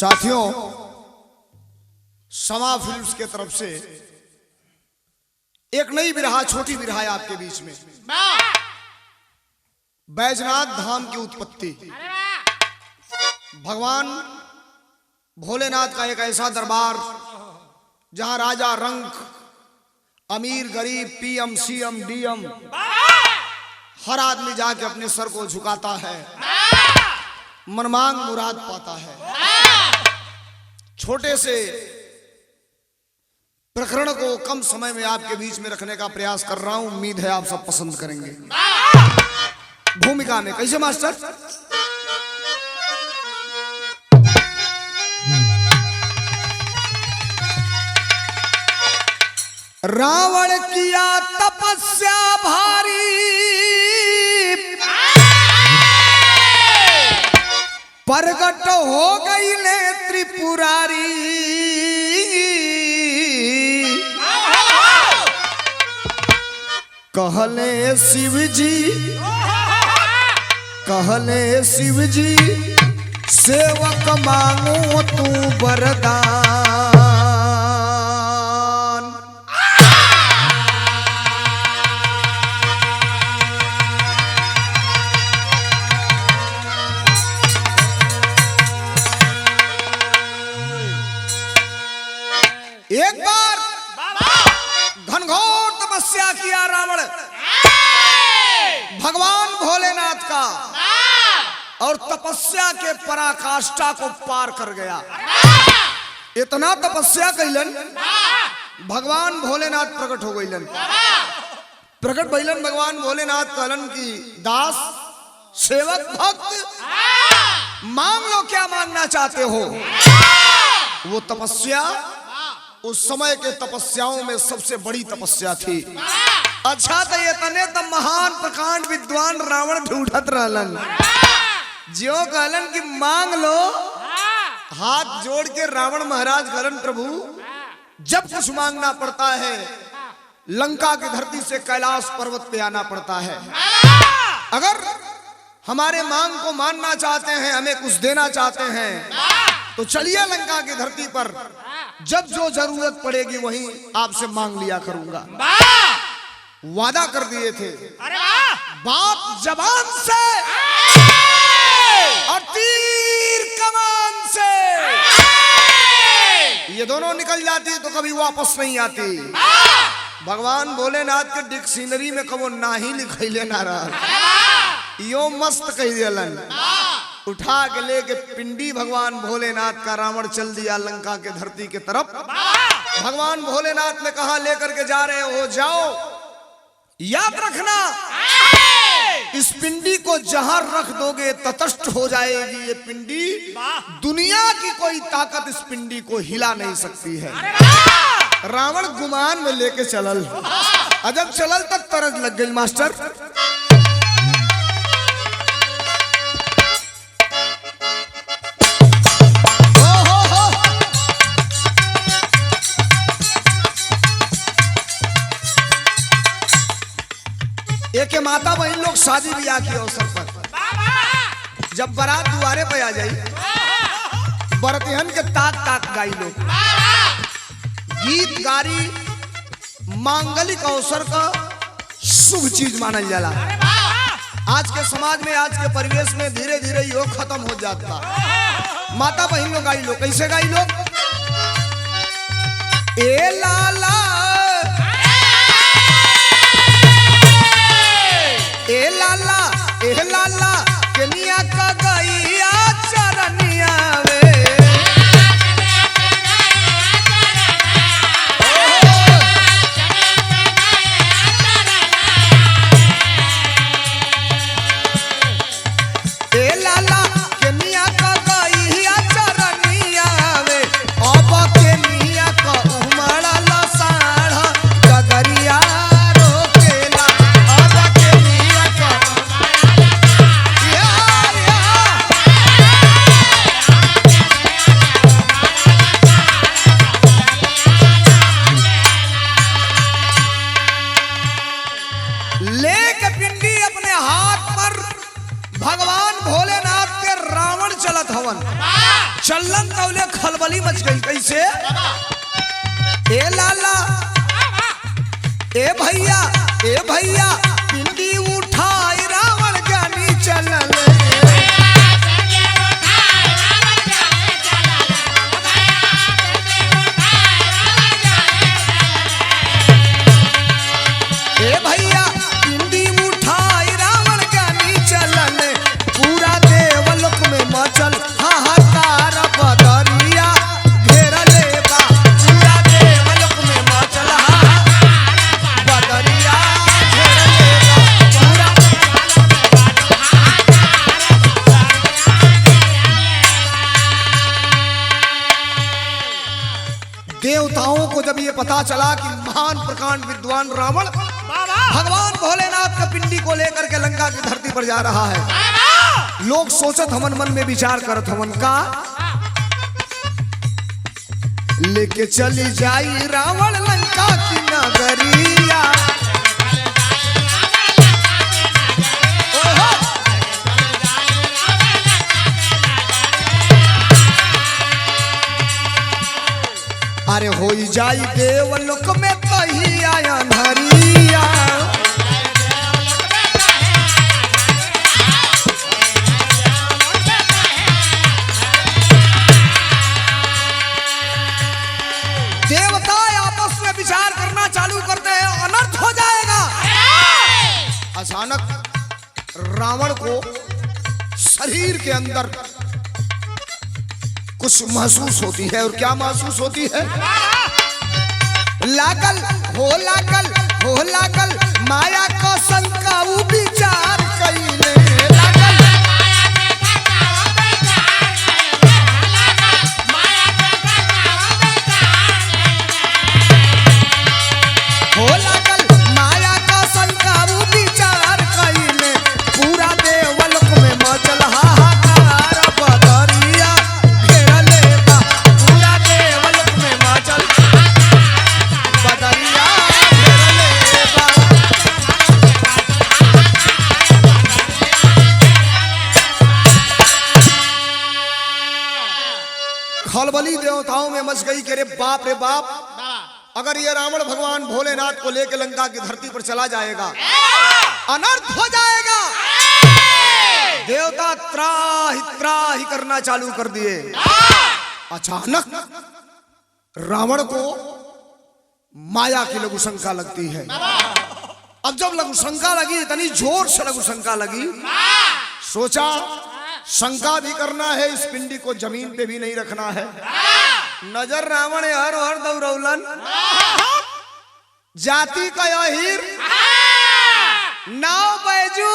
साथियों, समा फिल्म्स के तरफ से एक नई बिरहा, छोटी बिरहा है आपके बीच में। बैजनाथ धाम की उत्पत्ति। भगवान भोलेनाथ का एक ऐसा दरबार जहां राजा रंक, अमीर गरीब, पीएम सीएम डीएम हर आदमी जाके अपने सर को झुकाता है, मनमांग मुराद पाता है। छोटे से प्रकरण को कम समय में आपके बीच में रखने का प्रयास कर रहा हूं। उम्मीद है आप सब पसंद करेंगे। भूमिका में कैसे मास्टर? रावण किया तपस्या भारी, प्रगट हो गई ले त्रिपुरारी। कहले शिव जी, कहले शिव जी, सेवक मांगो तू वरदान। एक बार घनघोर तपस्या किया रावण भगवान भोलेनाथ का, और तपस्या के पराकाष्ठा को पार कर गया। इतना तपस्या कैलन, भगवान भोलेनाथ प्रकट हो गईलन। प्रकट भइलन भगवान भोलेनाथ कहलन कि दास, सेवक, भक्त, मांग लो क्या मांगना चाहते हो। वो तपस्या उस समय के तपस्याओं में सबसे बड़ी तपस्या थी। अच्छा तो ये तने तो महान प्रकांड विद्वान रावण ढूंढत रहलन, जो कहलन कि मांग लो। हाथ जोड़ के रावण महाराज कहलन, प्रभु जब कुछ मांगना पड़ता है लंका की धरती से कैलाश पर्वत पे आना पड़ता है। अगर हमारे मांग को मानना चाहते हैं, हमें कुछ देना चाहते हैं, तो चलिए लंका की धरती पर, जब जो जरूरत पड़ेगी वहीं आपसे मांग लिया करूंगा। वादा कर दिए थे। बाप जबान से और तीर कमान से ये दोनों निकल जाती तो कभी वापस नहीं आती। भगवान भोलेनाथ के डिक्शनरी में कबो ना ही लिखैले ना रहा, यो मस्त कह दिलन। उठा के लेके पिंडी भगवान भोलेनाथ का रावण चल दिया लंका के धरती के तरफ। भगवान भोलेनाथ ने कहा लेकर के जा रहे हो, जाओ, याद रखना इस पिंडी को जहां रख दोगे तटस्थ हो जाएगी ये पिंडी। दुनिया की कोई ताकत इस पिंडी को हिला नहीं सकती है। रावण गुमान में लेके चलल, अजब चलल तक तरस लग गई मास्टर। एक माता बहन लोग शादी ब्याह के अवसर पर जब बारात दुआरे पे आ जाई, बरतिहन के ताक ताक गाई लोग, गीत गारी मांगलिक अवसर का शुभ चीज मानल जाला। आज के समाज में, आज के परिवेश में धीरे धीरे योग खत्म हो जाता। माता बहन लोग गाई लोग, कैसे गाई लोग? ए लाला, ए लाला, ए लाला, कनिया का गैया चरनिया वे। ए लाला, कनिया का गैया चरनिया वे, अब कनिया का उमड़ला मच गई। कैसे? ए लाला ए भैया पिंडी उठाई रावण ज्ञानी चलल। ए भैया पिंडी उठाई रावण ज्ञानी चलल। पूरा देवलोक में मचल हाहाकार बदरिया घेरले बा। पूरा देवलोक में मचल हाहाकार बदरिया घेरले बा। देवताओं को जब ये पता चला कि महान प्रकांड विद्वान रावण भगवान भोलेनाथ का पिंडी को लेकर के लंका की धरती पर जा रहा है, लोग सोचत हमन मन में विचार करत हमन का लेके चली जाई रावण लंका की नगरिया। अरे होई जाई देवलोक में तही आया नरिया। देवता आपस में विचार करना चालू करते हैं, अनर्थ हो जाएगा। अचानक रावण को शरीर के अंदर कुछ महसूस होती है। और क्या महसूस होती है? लागल हो लागल माया को शंका विचार कइले। हो लागल माया को शंका विचार कइले। पूरा देवलोक में मचल हाहाकार बदरिया घेरले बा। पूरा देवलोक में मचल बदरिया घेरले बा। खलबली देवताओं में मच गई कि रे बाप अगर ये रावण भगवान भोलेनाथ को लेकर लंका की धरती पर चला जाएगा अनर्थ हो जाएगा। देवता त्राही करना चालू कर दिए। अचानक रावण को माया की लघु शंका लगती है। अब जब लघु शंका लगी, इतनी जोर से लघु शंका लगी, सोचा शंका भी करना है, इस पिंडी को जमीन पे भी नहीं रखना है। नजर रावण हर हर दौरौलन जाति का अहिर नाव बैजू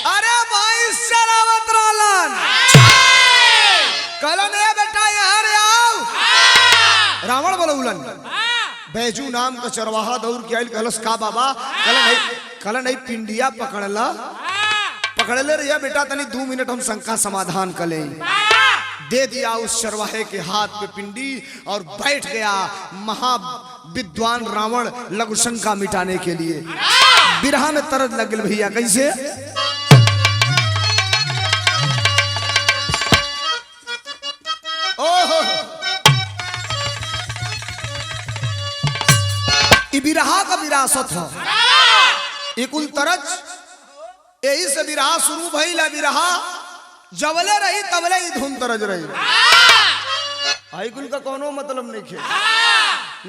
अरे भाई चलावत रहलन कलन ए बेटा यार आओ। रावण बोलौलन बैजू नाम का चरवाहा दौड़ के आयल कहलस का बाबा कलन नहीं पिंडिया पकड़ले रहिया बेटा, तनी 2 मिनट हम शंका समाधान कर ले। दे दिया उस चरवाहे के हाथ पे पिंडी और बैठ गया महाविद्वान रावण लघु शंका मिटाने के लिए। बिरहा में तरस लग गई भैया। कैसे? ओहो बिरहा का विरासत है, एक कुल तरज यही से बिरहा शुरू भइला। बिरहा जबले रही तबले ही धुन तरज रही। आई कुल का कोनो मतलब नहीं खे।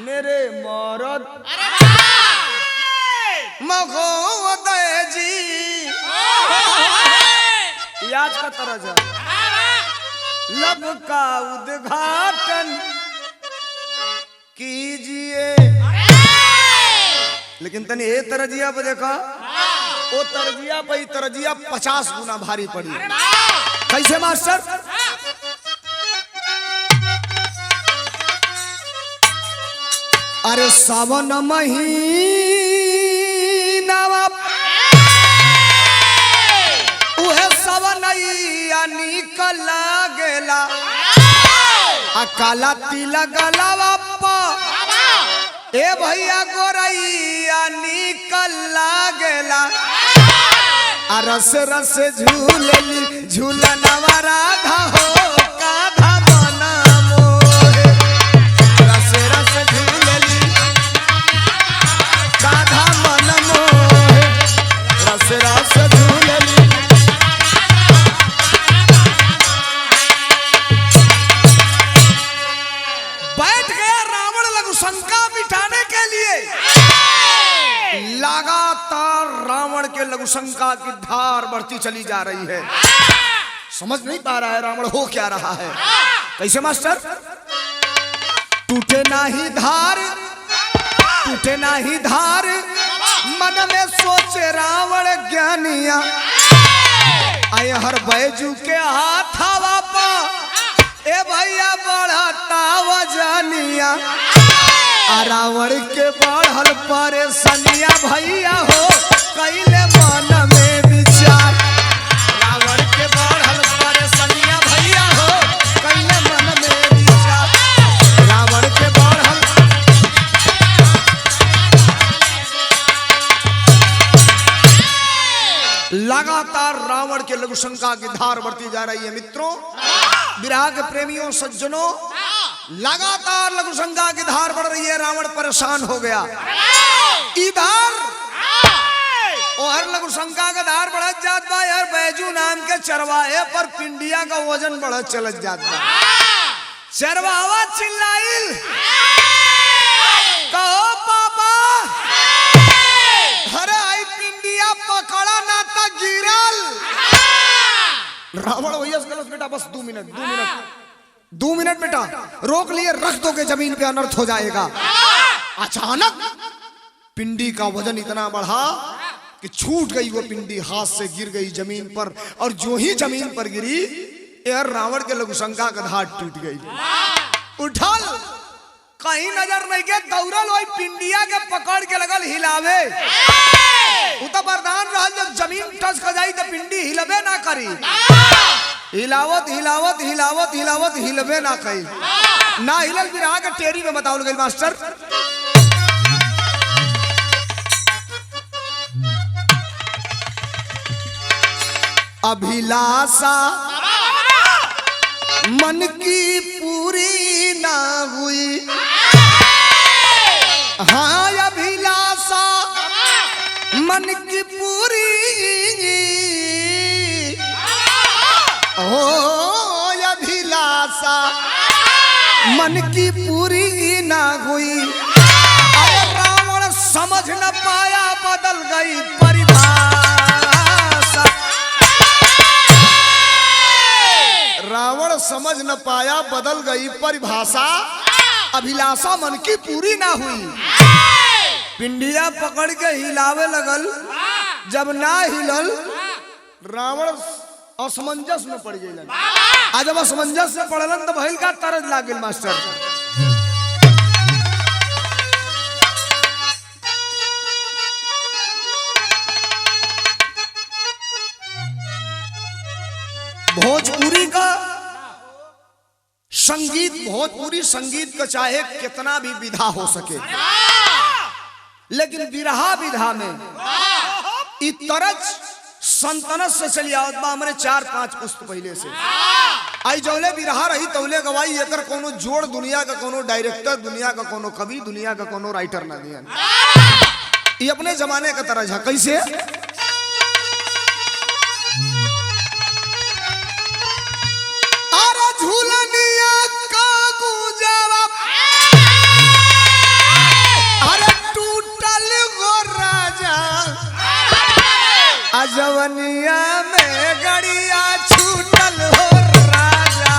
मेरे मरद मगोदय जी आज का तरज है। लब का उद्घाटन कीजिए। लेकिन तनी ए तरजिया पे देखा, ओ तरजिया पे तरजिया 50 गुना भारी पड़ी। कैसे मास्टर? अरे सावन महीना उहे सवनैया निकल गेला। काला तिला गलावा ए भैया गोरैया निकल गेला। रस रस झूलली झूलनवा राधा हो काधा बनम। शंका मिटाने के लिए लगातार रावण के लघु शंका की धार बढ़ती चली जा रही है। समझ नहीं पा रहा है रावण हो क्या रहा है। कैसे मास्टर? टूटे नाही धार, टूटे नाही धार, मन में सोचे रावण ज्ञानिया, आए हर बैजू के हाथ हवा पा, ए भैया बढ़ता वजनिया, रावण के बढ़ल परेशानिया भैया हो कैले मन में विचार, रावण के बढ़ल परेशानिया भैया हो कैले मन में विचार, रावण के बढ़ल। लगातार रावण के लघु शंका की धार बढ़ती जा रही है। मित्रों, विरह के प्रेमियों, सज्जनों, लगातार लघु शंका की धार बढ़ रही है। रावण परेशान हो गया। इधर और लघु शंका का धार बढ़त जात बा यार, बैजू नाम के चरवाहे पर पिंडिया का वजन बढ़त चलत जात बा। चरवाहा चिल्लाइल, कहो पापा, अरे आई पिंडिया पकड़ा ना ता गिरल। रावण भैया बेटा बस 2 मिनट 2 मिनट बेटा रोक लिए, रख दो के जमीन पे अनर्थ हो जाएगा। अचानक पिंडी का वजन इतना बढ़ा कि छूट गई वो पिंडी, हाथ से गिर गई जमीन पर, और जो ही जमीन पर गिरी यार रावण के लघु शंका का धार टूट गई। उठल, कहीं नजर नहीं के, दौड़ल वही पिंडिया के पकड़ के लगल हिलावे। उता वरदान रहल जब जमीन टच कर जाई तो पिंडी हिलबे ना करी, हिलावत हिलावत हिलावत हिलावत हिलबे ना कई, ना हिलल। विरह के टेरी में बताओ गई मास्टर, अभिलाषा मन की पूरी ना हुई, हाँ अभिलाषा मन की पूरी, ओ अभिलाषा मन की पूरी ना हुई, अरे रावण समझ न पाया बदल गई परिभाषा, रावण समझ न पाया बदल गई परिभाषा, अभिलाषा मन की पूरी ना हुई। पिंडिया पकड़ के हिलावे लगल, जब ना हिलल रावण असमंजस में पड़ गई। आज जब असमंजस में पड़लन तो भइल का तरज लाग गई मास्टर। भोजपुरी का संगीत, भोजपुरी संगीत का चाहे कितना भी विधा हो सके, लेकिन विरहा विधा में तरज संतनत से चली आवत बा। हमरे 4-5 पुस्त पहले से आई जौले विरहा रही तौले गवाई, एकर कोनो जोड़ दुनिया का कोनो डायरेक्टर, दुनिया का कोनो कवि, दुनिया का कोनो राइटर ना दिया। ये अपने जमाने का तरज है। कैसे? अरे झूलनिया का गुजरा, अरे टूटल गो राजा, अजवनिया में गड़िया छूटल हो राजा,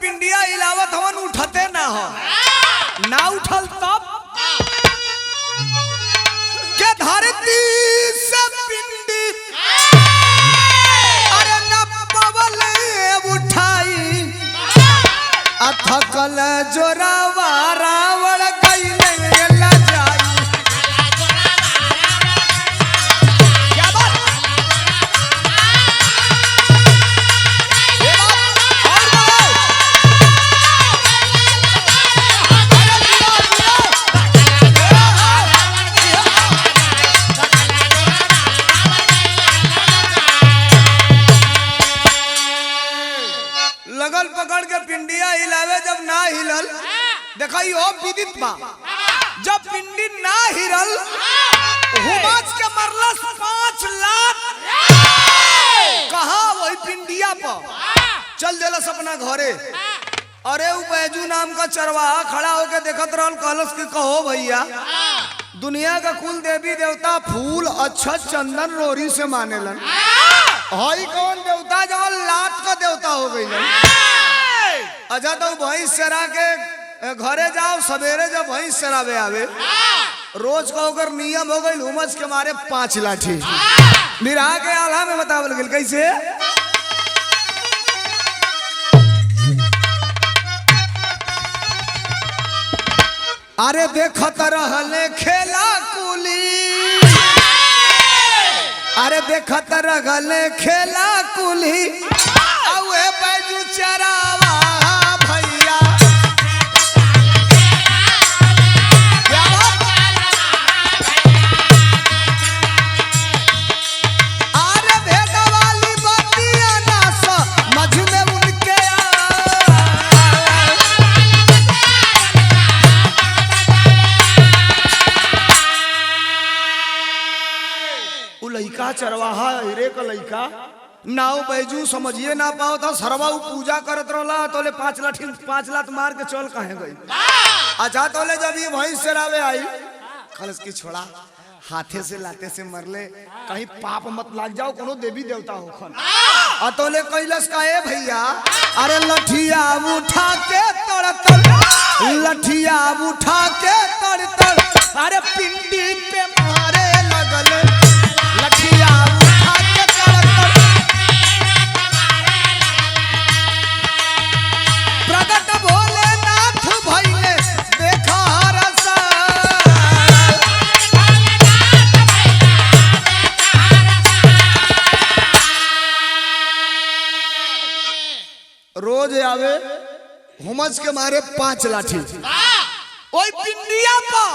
पिंडिया हिलावत हवन, उठते ना हो, ना उठल तब के धरती से पिंडी, अरे न पवल उठाई, अथकल जोरावा रावण गइले ला जाई। क्या बात? देलस अपना घरे। अरे वो बैजू नाम का चरवाहा खड़ा होके देखत रहल, कहलस कि कहो भैया, दुनिया का कुल देवी देवता फूल अक्षत चंदन रोरी से मानेलन, हई कौन देवता जब लात का देवता हो गई। अच्छा तो भैंस चरा के घरे जाओ, सवेरे जब भैंस चरावे आवे रोज का ओकर नियम हो गई, उमस के मारे 5 लाठी निरा के आला में बतावल गेल कैसे। अरे देखत रहले खेला कुली, अरे देखत रहले खेला कुली, औए बैजू चरावा भैया। अरे भेदा वाली बतिया ना समझ में उनके लइका चरवाहा हीरे का लइका नाव बैजू समझिए ना पाओ था, सरवा पूजा करत रहला तो ले 5 लात मार के चल कहे गई। अच्छा तो ले जब ये भैंस चरावे आई, खलस की छोड़ा हाथे से लाते से मरले, कहीं पाप मत लाग जाओ, कोनो देवी देवता होखन। तो ले कैलस का ए भैया, अरे लठिया उठा के तड़तड़, लठिया उठा के तड़तड़, अरे पिंडी पे मारे लगल, लठिया उठा के तड़तड़, प्रगट भोलेनाथ भइले देखा रसा। रोज आवे हुमस के मारे 5 लाठी ओई पिंडिया पर।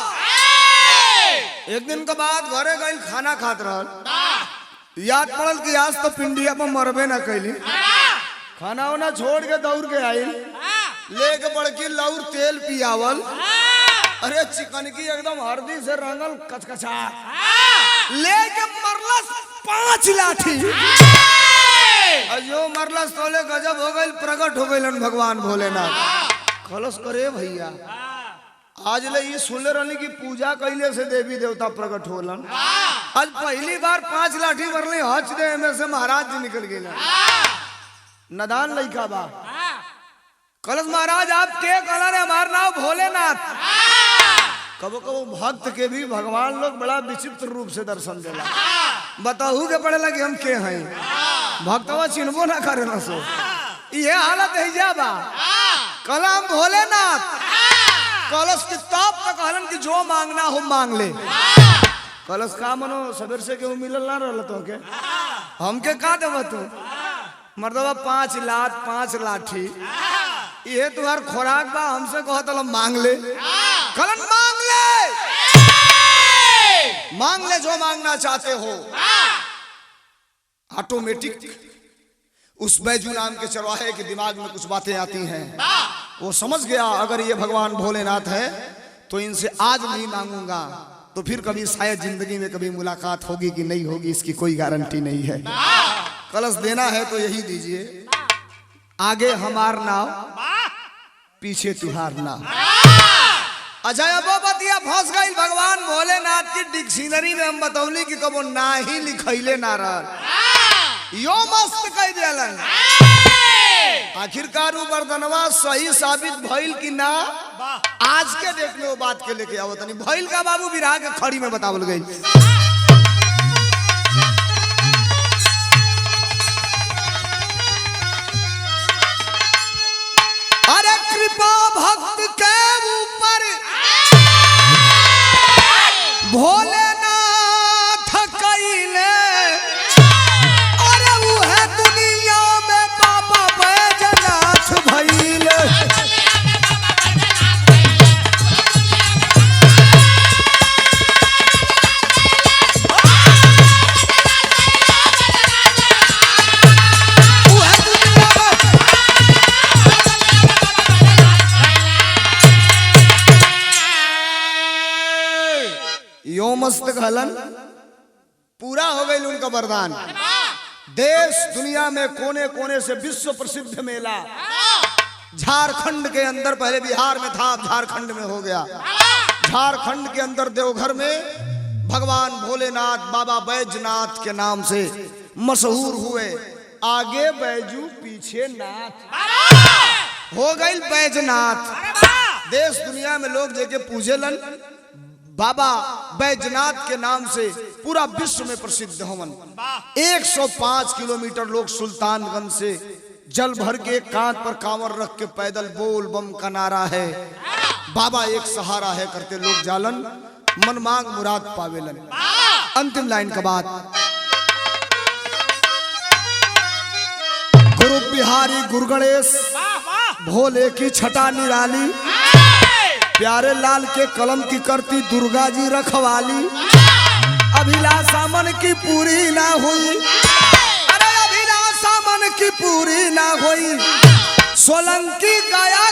एक दिन के बाद घरे गई खाना खात रहल, याद पड़ल कि आज तो पिंडिया पर मरबे ना कैली। खाना वाना छोड़ के दौड़ के आई, लेके बड़की लौर तेल पियावल, अरे चिकन की एकदम हल्दी से रंगल कचकचा, लेके मरलस 5 लाठी। जो मरलस तोले गजब हो गई, प्रकट हो गई भगवान भोलेनाथ। खलस करे भैया, आज ले ये सुन रही कि पूजा कैले से देवी देवता प्रकट होलन, आज पहली बार 5 लाठी मरले, हच दे में से महाराज जी निकल गए। नदान लइका बा, कलश महाराज आप के कलर है, हमार नाम भोलेनाथ। कबो कबो भक्त के भी भगवान लोग बड़ा विचित्र रूप से दर्शन देला, बताऊ के पड़ेला कि हम के हैं, भक्तवा चिन्हबो ना करे ना। सो ये हालत है जाबा, कलम भोलेनाथ। कलश की तब तक कहलन कि जो मांगना हो मांग ले। कलश का मनो सबेर से केहू मिलल ना रहल तो के, हमके का देव तू मर्दवा 5 लाठी, ये तुम्हार खोराक बा, हमसे कहत मांग ले। कलन मांग ले, मांग ले जो मांगना चाहते हो। ऑटोमेटिक उस बैजू नाम के चरवाहे के दिमाग में कुछ बातें आती हैं, वो समझ गया अगर ये भगवान भोलेनाथ है तो इनसे आज नहीं मांगूंगा तो फिर कभी शायद जिंदगी में कभी मुलाकात होगी कि नहीं होगी, इसकी कोई गारंटी नहीं है। कलश देना है तो यही दीजिए, आगे हमार नाव पीछे तुहार नाव। अजय बतिया फंस गई भगवान भोलेनाथ की डिक्शनरी में। हम बतौली कि कबो ना ही लिखैले ना रहल, यो मस्त कह दिलन। आखिरकार वर्धनवा सही साबित भइल कि ना, आज के देख लो बात के लेके आवत नहीं भइल का बाबू बिरहा के खड़ी में बतावल गई। अरे कृपा भक्त के ऊपर भोलेनाथ कइले, अरे वो है दुनिया में बाबा बैजनाथ भइले। यो मस्त कहलन, पूरा हो गई उनका वरदान। देश दुनिया में कोने कोने से विश्व प्रसिद्ध मेला झारखंड के अंदर, पहले बिहार में था, अब झारखंड में हो गया। झारखंड के अंदर देवघर में भगवान भोलेनाथ बाबा बैजनाथ के नाम से मशहूर हुए। आगे बैजू पीछे नाथ हो गई बैजनाथ। देश दुनिया में लोग जेके पूजेलन बाबा बैजनाथ के नाम से पूरा विश्व में प्रसिद्ध हवन। 105 किलोमीटर लोग सुल्तानगंज से जल भर के कांध पर कांवर रख के पैदल बोल बम का नारा है, बाबा एक सहारा है करते लोग जालन, मन मांग मुराद पावेलन। अंतिम लाइन का बात, गुरु बिहारी गुरु गणेश भोले की छटा निराली, प्यारे लाल के कलम की करती दुर्गा जी रखवाली। अभिलाषा मन की पूरी ना हुई, अरे अभिलाषा मन की पूरी ना हुई, सोलंकी गया